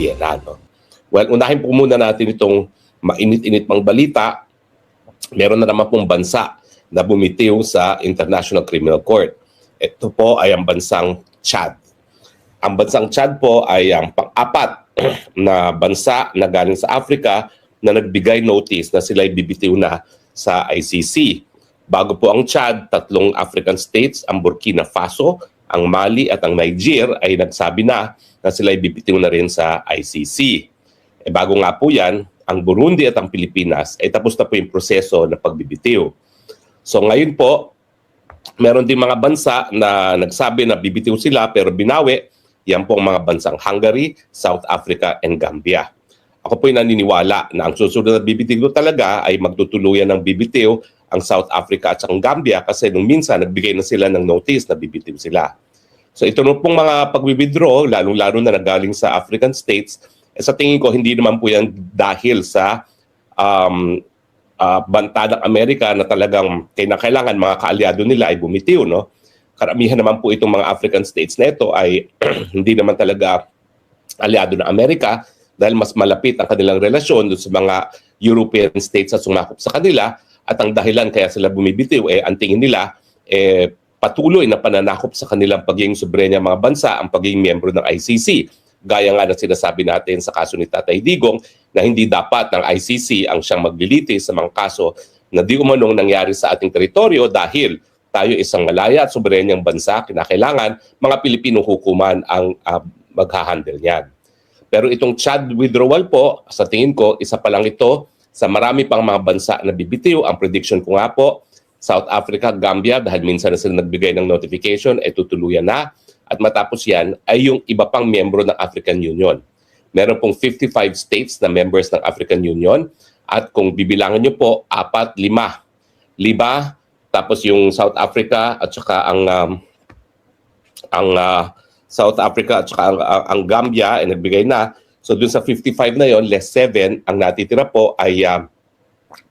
Vienna. No? Well, unahin po muna natin itong mainit-init pang balita. Meron na naman pong bansa na bumitiw sa International Criminal Court. Ito po ay ang bansang Chad. Ang bansang Chad po ay ang pang-apat na bansa na galing sa Africa na nagbigay notice na sila ay bibitiw na sa ICC. Bago po ang Chad, 3 African states, ang Burkina Faso, ang Mali at ang Niger ay nagsabi na sila ay bibitiw na rin sa ICC. Bago nga po yan, ang Burundi at ang Pilipinas ay tapos na po yung proseso na pagbibitiw. So ngayon po, meron din mga bansa na nagsabi na bibitiw sila pero binawi. Yan po ang mga bansang Hungary, South Africa, and Gambia. Ako po ay naniniwala na ang susunod na bibitiw talaga ay magtutuluyan ng bibitiw ang South Africa at ang Gambia kasi nung minsan nagbigay na sila ng notice na bibitiw sila. So ito nung pong mga pag-withdraw, lalong-lalo na nagaling sa African states, sa tingin ko hindi naman po yan dahil sa banta ng Amerika na talagang kailangan mga kaalyado nila ay bumitiw, no? Karamihan naman po itong mga African states na ito ay hindi naman talaga aliado ng Amerika dahil mas malapit ang kanilang relasyon doon sa mga European states na sumakop sa kanila at ang dahilan kaya sila bumibitiw ang tingin nila patuloy na pananakop sa kanilang pagiging soberenya mga bansa ang pagiging miyembro ng ICC. Gaya nga na sinasabi natin sa kaso ni Tatay Digong na hindi dapat ng ICC ang siyang maglilitis sa mga kaso na di umanong nangyari sa ating teritoryo dahil tayo isang malaya at soberenyang bansa, kinakailangan mga Pilipinong hukuman ang maghahandle niyan. Pero itong Chad withdrawal po, sa tingin ko, isa pa lang ito sa marami pang mga bansa na bibitiw. Ang prediction ko nga po, South Africa, Gambia, dahil minsan na sila nagbigay ng notification, tutuluyan na. At matapos yan ay yung iba pang miyembro ng African Union. Meron pong 55 states na members ng African Union at kung bibilangan nyo po, 4, 5. 5, tapos yung South Africa at saka ang South Africa at saka ang Gambia ay nagbigay na. So dun sa 55 na yon, less 7, ang natitira po ay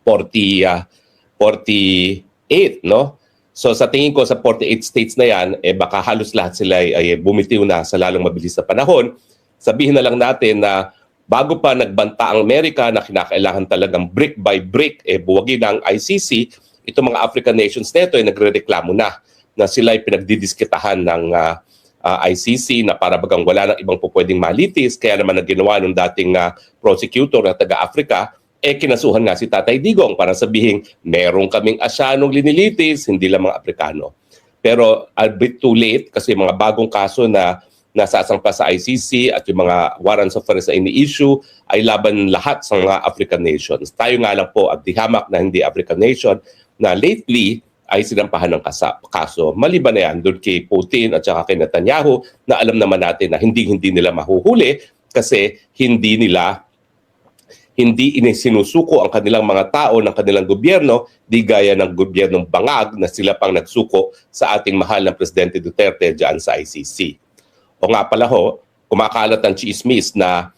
48, no? So sa tingin ko sa 48 states na yan, baka halos lahat sila ay bumitiw na sa lalong mabilis na panahon. Sabihin na lang natin na bago pa nagbanta ang Amerika na kinakailangan talagang brick by brick, buwagin ang ICC, itong mga African nations nito ay nagrereklamo na sila ay pinagdidiskitahan ng ICC na para bagang wala nang ibang pupwedeng malitis. Kaya naman ang ginawa ng dating prosecutor na taga-Africa, kinasuhan nga si Tatay Digong para sabihin, meron kaming Asyanong linilitis, hindi lang mga Aprikano. Pero a bit too late kasi mga bagong kaso na nasasampa sa ICC at yung mga warrants of arrest na ini-issue ay laban lahat sa mga African nations. Tayo nga lang po at dihamak na hindi African nation na lately ay sinampahan ng kaso. Maliban na yan doon kay Putin at saka kay Netanyahu na alam naman natin na hindi nila mahuhuli kasi hindi sinisuko ang kanilang mga tao ng kanilang gobyerno, di gaya ng gobyernong bangag na sila pang nagsuko sa ating mahal na Presidente Duterte dyan sa ICC. O nga pala ho, kumakalat ang chismis na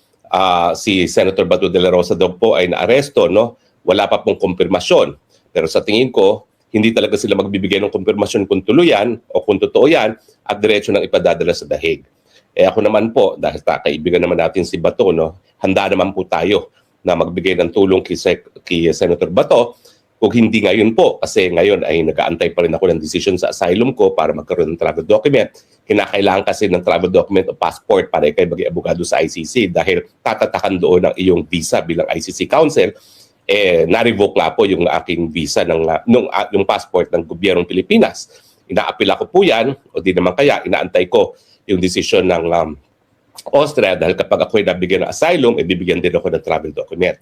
si Senator Bato de la Rosa daw po ay naaresto, no? Wala pa pong kumpirmasyon. Pero sa tingin ko, hindi talaga sila magbibigay ng kumpirmasyon kung tuloy yan o kung totoo yan at diretso nang ipadadala sa dahig. Ako naman po, dahil kaibigan naman natin si Bato, no? Handa naman po tayo na magbigay ng tulong kay Senator Bato. Kung hindi ngayon po, kasi ngayon ay nag-aantay pa rin ako ng decision sa asylum ko para magkaroon ng travel document. Kinakailangan kasi ng travel document o passport para ikay maging abogado sa ICC dahil tatatakan doon ang iyong visa bilang ICC counsel. Na-revoke nga po yung aking visa yung passport ng gobyernong Pilipinas. Ina-apila ko po yan o di naman kaya inaantay ko yung decision ng Austria dahil kapag ako'y nabigyan ng asylum, bibigyan din ako ng travel document.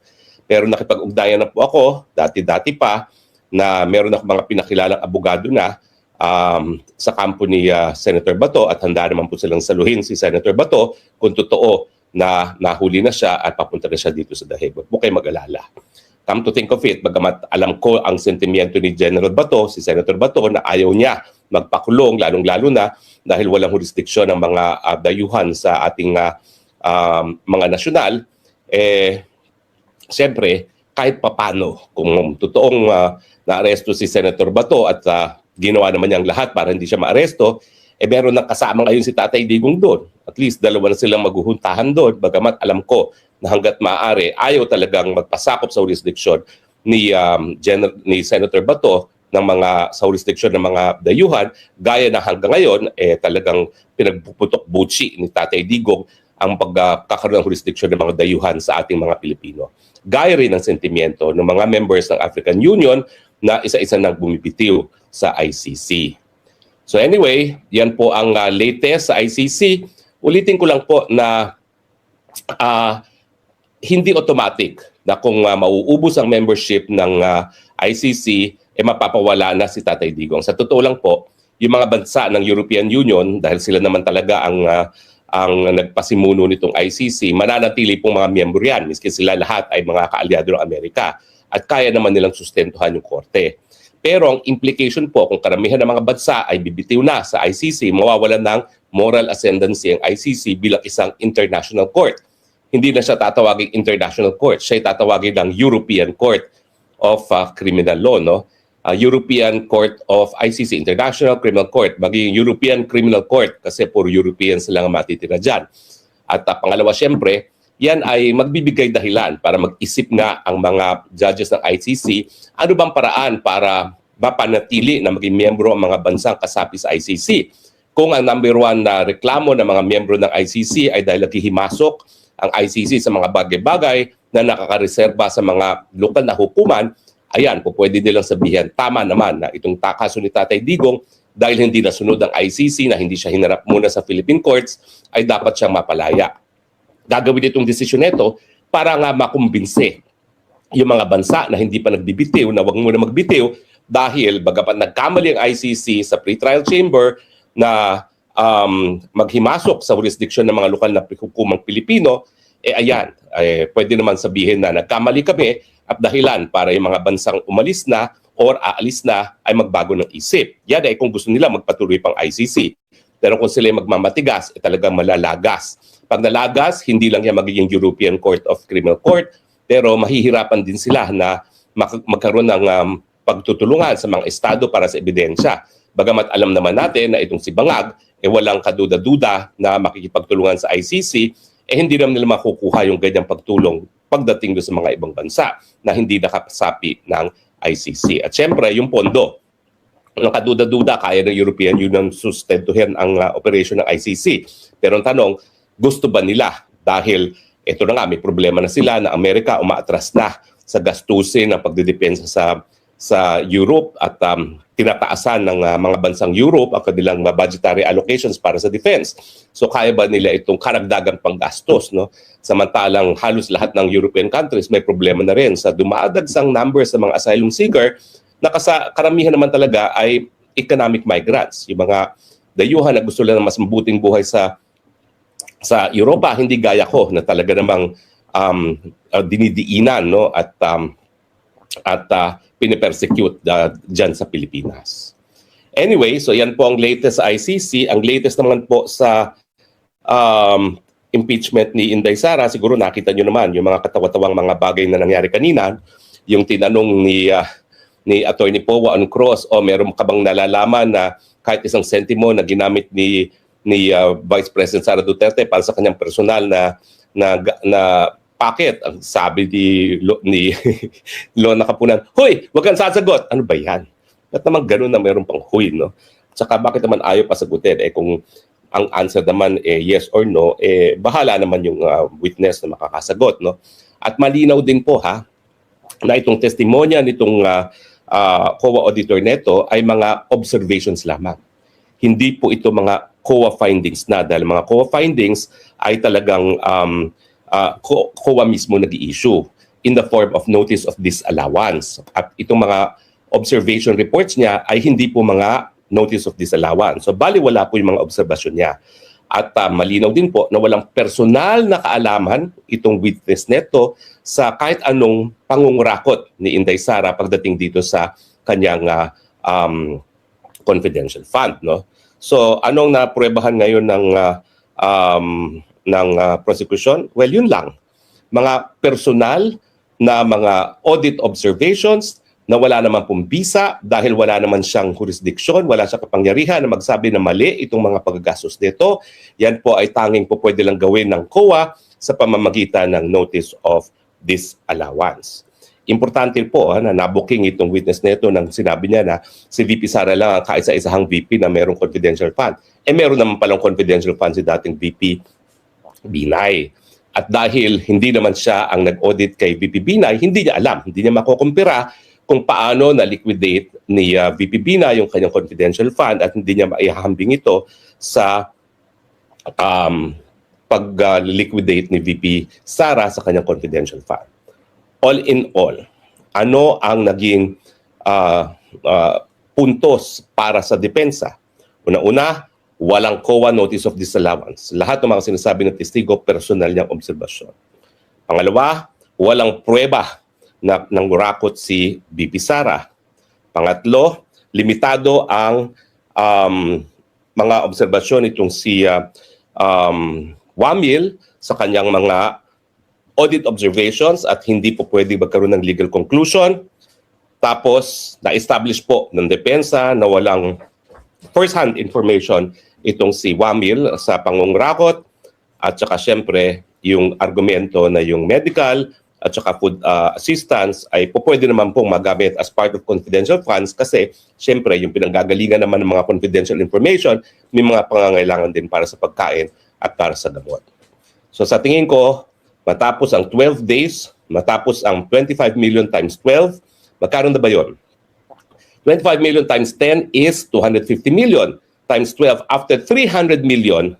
Pero nakipag-ugnayan na po ako, dati-dati pa, na meron ako mga pinakilalang abogado na sa kampo ni Senator Bato at handa naman po silang saluhin si Senator Bato kung totoo na nahuli na siya at papunta na siya dito sa dahig. Huwag mo kayo mag-alala. Come to think of it, bagamat alam ko ang sentimiento ni General Bato, si Senator Bato, na ayaw niya magpakulong, lalong-lalo na dahil walang jurisdiksyon ng mga dayuhan sa ating mga nasyonal, siyempre, kahit papano, kung totoong naaresto si Senator Bato at ginawa naman niyang lahat para hindi siya maaresto, meron ng kasama ngayon si Tatay Digong doon. At least dalawa na silang maghuhuntahan doon, bagamat alam ko na hanggat maaari ayaw talagang magpasakop sa jurisdiction ni Senator Bato ng mga sa jurisdiction ng mga dayuhan, gaya na hanggang ngayon talagang pinagpuputok butsi ni Tatay Digong ang pagkakaroon ng jurisdiction ng mga dayuhan sa ating mga Pilipino. Gaya rin ng sentimiento ng mga members ng African Union na isa-isa nang bumibitiw sa ICC. So anyway, yan po ang latest sa ICC. Ulitin ko lang po na hindi automatic na kung mauubos ang membership ng ICC, mapapawala na si Tatay Digong. Sa totoo lang po, yung mga bansa ng European Union, dahil sila naman talaga ang nagpasimuno nitong ICC, mananatili pong mga miyembro yan, miski sila lahat ay mga kaalyado ng Amerika. At kaya naman nilang sustentuhan yung korte. Pero ang implication po, kung karamihan ng mga bansa ay bibitiw na sa ICC, mawawalan ng moral ascendancy ang ICC bilang isang international court. Hindi na siya tatawagin international court, siya ay tatawagin ng European Court of Criminal Law, no? European Court of ICC, International Criminal Court, maging European Criminal Court kasi puro Europeans lang ang matitira dyan. At pangalawa, syempre, yan ay magbibigay dahilan para mag-isip nga ang mga judges ng ICC ano bang paraan para mapanatili na maging miyembro ang mga bansang kasapi sa ICC. Kung ang number one na reklamo ng mga miyembro ng ICC ay dahil naghihimasok ang ICC sa mga bagay-bagay na nakakareserba sa mga lokal na hukuman, ayan, po pwede nilang sabihin, tama naman na itong kaso ni Tatay Digong dahil hindi nasunod ang ICC, na hindi siya hinarap muna sa Philippine courts, ay dapat siyang mapalaya. Gagawin itong desisyon nito para nga makumbinse yung mga bansa na hindi pa nagbibitiw, na wag muna magbitiw dahil bagamat nagkamali ang ICC sa pre-trial chamber na maghimasok sa jurisdiction ng mga lokal na hukumang Pilipino, ayan, pwede naman sabihin na nagkamali kami at dahilan para yung mga bansang umalis na or aalis na ay magbago ng isip. Yan ay kung gusto nila magpatuloy pang ICC. Pero kung sila magmamatigas, talagang malalagas. Pag nalagas, hindi lang yan magiging European Court of Criminal Court, pero mahihirapan din sila na magkaroon ng pagtutulungan sa mga estado para sa ebidensya. Bagamat alam naman natin na itong si Bangag, walang kaduda-duda na makikipagtulungan sa ICC, hindi naman nila makukuha yung ganyang pagtulong pagdating doon sa mga ibang bansa na hindi nakasapi ng ICC. At syempre, yung pondo. Walang kaduda-duda, kaya ng European Union sustentuhin ang operation ng ICC. Pero ang tanong, gusto ba nila? Dahil ito na nga, may problema na sila na Amerika umaatras na sa gastusin ng pagdidepensa sa Europe at tinataasan ng mga bansang Europe ang kanilang budgetary allocations para sa defense. So kaya ba nila itong karagdagang panggastos, no? Samantalang halos lahat ng European countries may problema na rin sa dumaadagsang numbers sa mga asylum seeker na karamihan naman talaga ay economic migrants. Yung mga dayuhan na gusto lang ng mas mabuting buhay sa Europa, hindi gaya ko na talaga namang dinidiinan, no? At pinipersecute dyan sa Pilipinas. Anyway, so yan po ang latest sa ICC. Ang latest naman po sa impeachment ni Inday Sara, siguro nakita nyo naman yung mga katawa-tawang mga bagay na nangyari kanina. Yung tinanong ni Attorney Powa on Cross, meron ka bang nalalaman na kahit isang sentimo na ginamit ni Vice President Sara Duterte para sa kanyang personal na packet, ang sabi ni Lona Kapunan, "Hoy, wag kang sasagot." Ano ba yan? Ba't naman ganun na mayroon pang huy, no? Tsaka bakit naman ayaw pa sagutin? Kung ang answer naman yes or no, bahala naman yung witness na makakasagot, no? At malinaw din po na itong testimonya nitong COA auditor neto ay mga observations lamang. Hindi po ito mga COA findings na, dahil mga COA findings ay talagang COA mismo nag-i-issue in the form of notice of disallowance. At itong mga observation reports niya ay hindi po mga notice of disallowance. So bali wala po yung mga obserbasyon niya. At malinaw din po na walang personal na kaalaman itong witness neto sa kahit anong pangungurakot ni Inday Sara pagdating dito sa kanyang confidential fund, no? So anong napruebahan ngayon ng prosecution? Well, yun lang. Mga personal na mga audit observations na wala naman pong bisa dahil wala naman siyang jurisdiction, wala siyang kapangyarihan na magsabi na mali itong mga paggastos nito. Yan po ay tanging po pwede lang gawin ng COA sa pamamagitan ng Notice of Disallowance. Importante po na nabuking itong witness nito nang sinabi niya na si VP Sara lang ang kaisa-isahang VP na merong confidential fund. Meron naman palang confidential fund si dating VP Binay. At dahil hindi naman siya ang nag-audit kay VP Binay, hindi niya alam, hindi niya makukumpira kung paano na-liquidate ni VP Binay yung kanyang confidential fund at hindi niya maihahambing ito sa pag-liquidate ni VP Sara sa kanyang confidential fund. All in all, ano ang naging puntos para sa depensa? Una-una, walang COA notice of disallowance. Lahat ng mga sinasabi ng testigo, personal niyang obserbasyon. Pangalawa, walang pruweba na nangurakot si VP Sara. Pangatlo, limitado ang mga obserbasyon itong si Wamil sa kanyang mga audit observations at hindi po pwede magkaroon ng legal conclusion. Tapos, na-establish po ng depensa na walang first-hand information itong si Wamil sa pangungurakot at saka syempre yung argumento na yung medical at saka food assistance ay po pwede naman pong magamit as part of confidential funds kasi syempre yung pinanggagalingan naman ng mga confidential information may mga pangangailangan din para sa pagkain at para sa gamot. So sa tingin ko, matapos ang 12 days, matapos ang 25 million times 12, magkano na ba yun? 25 million times 10 is 250 million. Times 12, after 300 million,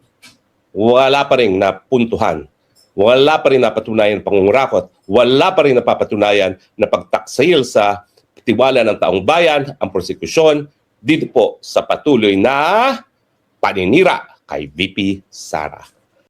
wala pa rin napuntuhan. Wala pa rin napatunayan pangungurakot. Wala pa rin napapatunayan na pagtaksil sa tiwala ng taong bayan ang prosekusyon dito po sa patuloy na paninira kay VP Sara.